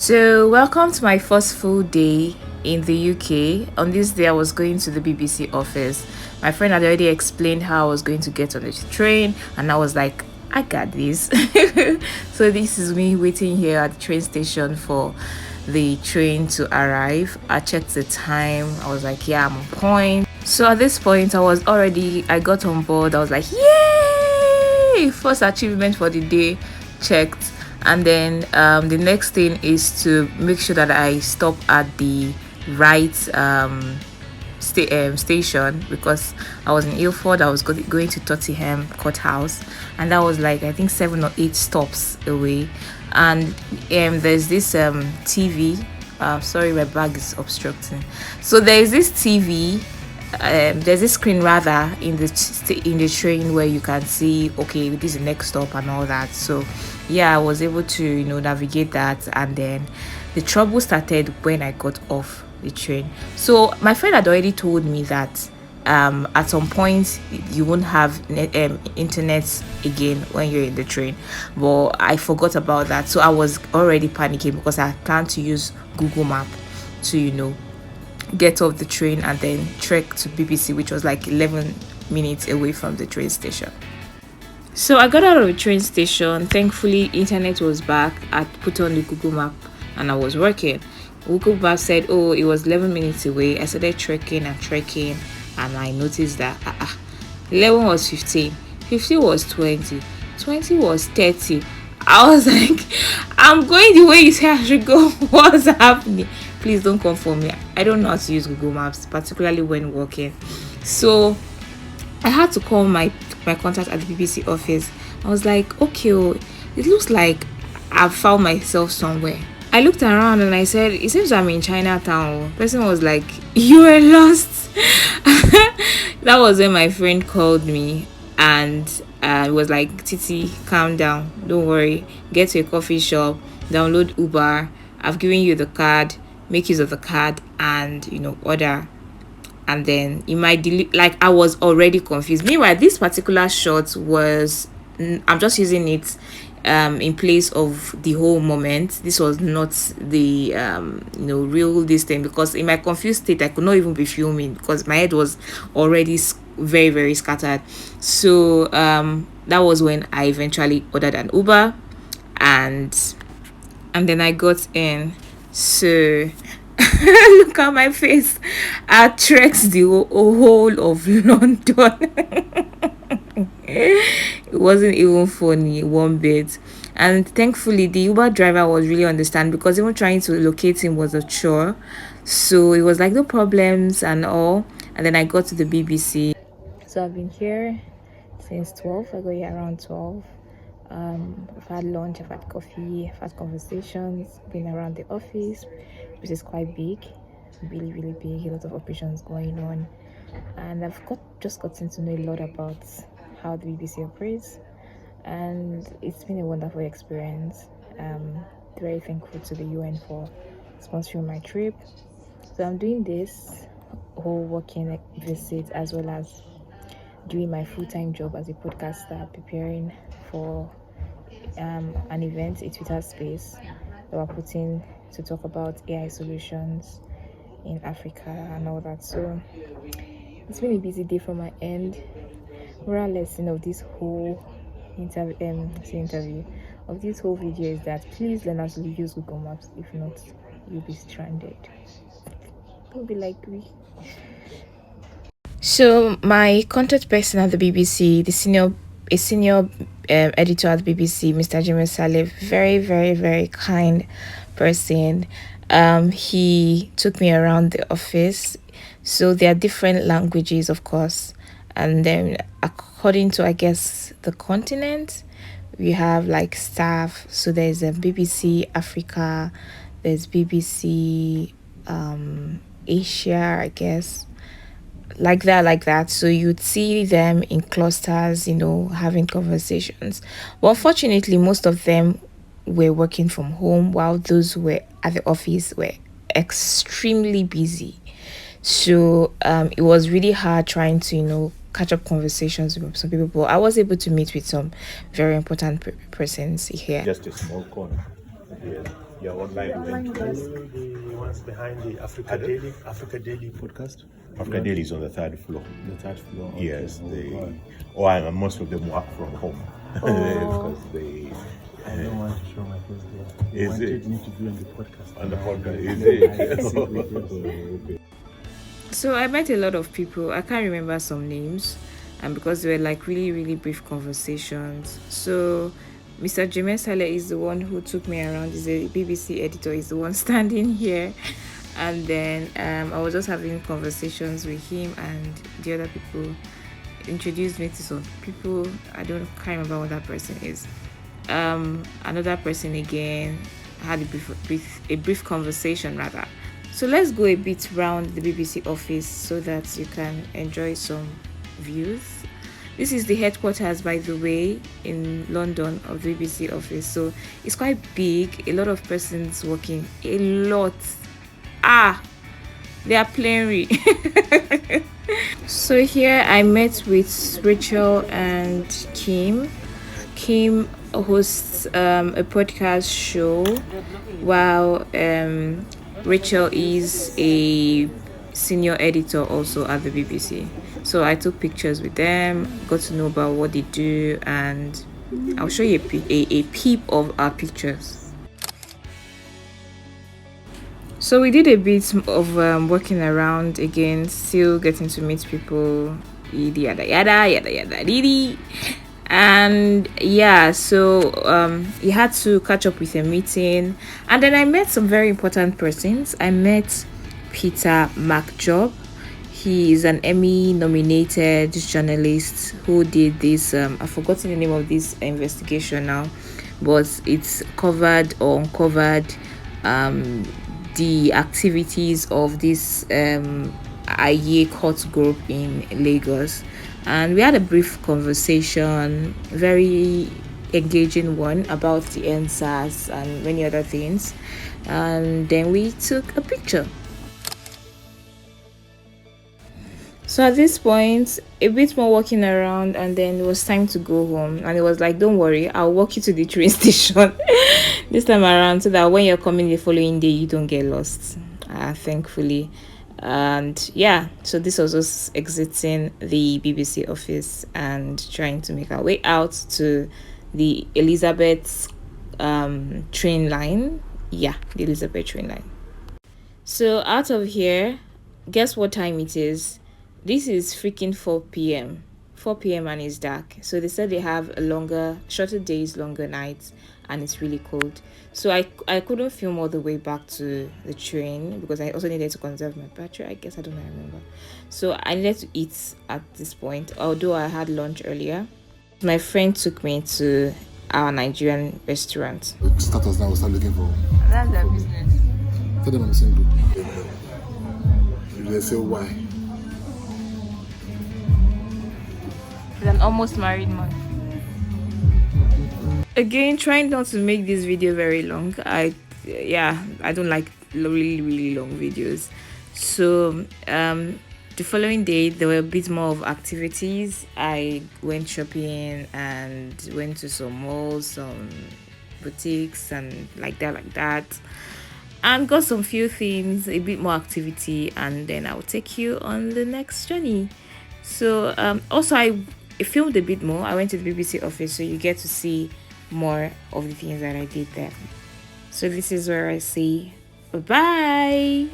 So, welcome to my first full day in the UK. On this day, I was going to the BBC office. My friend had already explained how I was going to get on the train, and I was like, I got this. So, this is me waiting here at the train station for the train to arrive. I checked the time, I was like, yeah, I'm on point. So, at this point, I got on board. I was like, yay! First achievement for the day checked. And then the next thing is to make sure that I stop at the right station, because I was in Ilford. I was going to Tottenham Courthouse, and that was like, I think, 7 or 8 stops away. And there's this TV. Sorry, my bag is obstructing. So there is this TV. There's this screen rather in the train where you can see, okay, this is the next stop and all that. So yeah, I was able to navigate that. And then the trouble started when I got off the train. So my friend had already told me that at some point you won't have internet again when you're in the train, but I forgot about that. So I was already panicking because I planned to use Google Map to get off the train and then trek to BBC, which was like 11 minutes away from the train station. So I got out of the train station. Thankfully, internet was back. I put on the Google Map and I was working. Google Map said, oh, it was 11 minutes away. I started trekking and I noticed that 11 was 15, 15 was 20, 20 was 30. I was like, I'm going the way you say I should go. What's happening? Please don't come for me. I don't know how to use Google Maps, particularly when walking. So I had to call my contact at the BBC office. I was like, okay, it looks like I've found myself somewhere. I looked around and I said, it seems I'm in Chinatown. Person was like, you were lost. That was when my friend called me and it was like, Titi, calm down. Don't worry. Get to a coffee shop, download Uber. I've given you the card. Make use of the card and, order. And then you might delete. Like, I was already confused. Meanwhile, this particular shot was, I'm just using it in place of the whole moment. This was not the real this thing, because in my confused state I could not even be filming because my head was already very, very scattered. So that was when I eventually ordered an Uber, and then I got in. So look at my face. I trekked the whole of London. It wasn't even funny one bit. And thankfully the Uber driver was really understanding, because even trying to locate him was a chore. So it was like no problems and all. And then I got to the BBC. So I've been here since 12. I got here around 12. I've had lunch, I've had coffee, I've had conversations, been around the office, which is quite big, really, really big, a lot of operations going on. And I've just gotten to know a lot about how the BBC operates, and it's been a wonderful experience. Very thankful to the UN for sponsoring my trip. So I'm doing this whole working visit as well as doing my full-time job as a podcaster, preparing for an event, a Twitter space that we're putting to talk about AI solutions in Africa and all that. So it's been a busy day from my end. Moral lesson of this whole interview of this whole video is that please learn how to use Google Maps. If not, you'll be stranded. Don't be like me. So my contact person at the BBC, a senior editor at the BBC, Mr. Jimmy Saleh, very, very, very kind person. He took me around the office. So there are different languages, of course, and then according to, I guess, the continent, we have like staff. So there's a BBC Africa, there's BBC Asia, I guess, like that. So you'd see them in clusters, having conversations. But unfortunately, most of them were working from home, while those who were at the office were extremely busy. So it was really hard trying to catch up conversations with some people, but I was able to meet with some very important persons here. Just a small corner. Yeah. Yeah, online event. The ones behind the Africa Daily podcast. Africa Daily is on the third floor. The third floor. Yes, Okay. they. Oh, and most of them work from home because they. I don't want to show my face there. They Is wanted it? me to be on the podcast. On the podcast, is it? it? So I met a lot of people. I can't remember some names, and because they were like really, really brief conversations. So Mr. Jimmy Saleh is the one who took me around. He's a BBC editor. He's the one standing here. And then I was just having conversations with him, and the other people introduced me to some people. Can't remember what that person is. Another person again had a brief conversation rather. So let's go a bit round the BBC office so that you can enjoy some views. This is the headquarters, by the way, in London of the BBC office. So it's quite big, a lot of persons working, a lot. They are plenty. So here I met with Rachel and Kim. Kim hosts a podcast show, while Rachel is a senior editor also at the BBC. So I took pictures with them, got to know about what they do, and I'll show you a peep of our pictures. So we did a bit of working around again, still getting to meet people, yada yada yada yada didi. And yeah, so he had to catch up with a meeting, and then I met some very important persons. I met Peter McJob. He is an Emmy nominated journalist who did this I've forgotten the name of this investigation now, but it's covered or uncovered the activities of this Aye court group in Lagos. And we had a brief conversation, very engaging one, about the NSAS and many other things. And then we took a picture. So at this point, a bit more walking around, and then it was time to go home. And it was like, don't worry, I'll walk you to the train station this time around, so that when you're coming the following day, you don't get lost. Thankfully. And yeah, so this was us exiting the BBC office and trying to make our way out to the Elizabeth train line. Yeah, the Elizabeth train line. So out of here, guess what time it is? This is freaking 4 p.m. 4 p.m. and it's dark. So they said they have shorter days, longer nights, and it's really cold. So I couldn't film all the way back to the train because I also needed to conserve my battery. I guess I don't remember. So I needed to eat at this point, although I had lunch earlier. My friend took me to our Nigerian restaurant. Status now, start looking for. That's their business. Tell them I'm single. They say why. He's an almost married man. Again, trying not to make this video very long. I don't like really long videos. So the following day there were a bit more of activities. I went shopping and went to some malls, some boutiques, and like that, and got some few things, a bit more activity, and then I'll take you on the next journey. So also I filmed a bit more. I went to the BBC office, so you get to see more of the things that I did there. So this is where I say bye.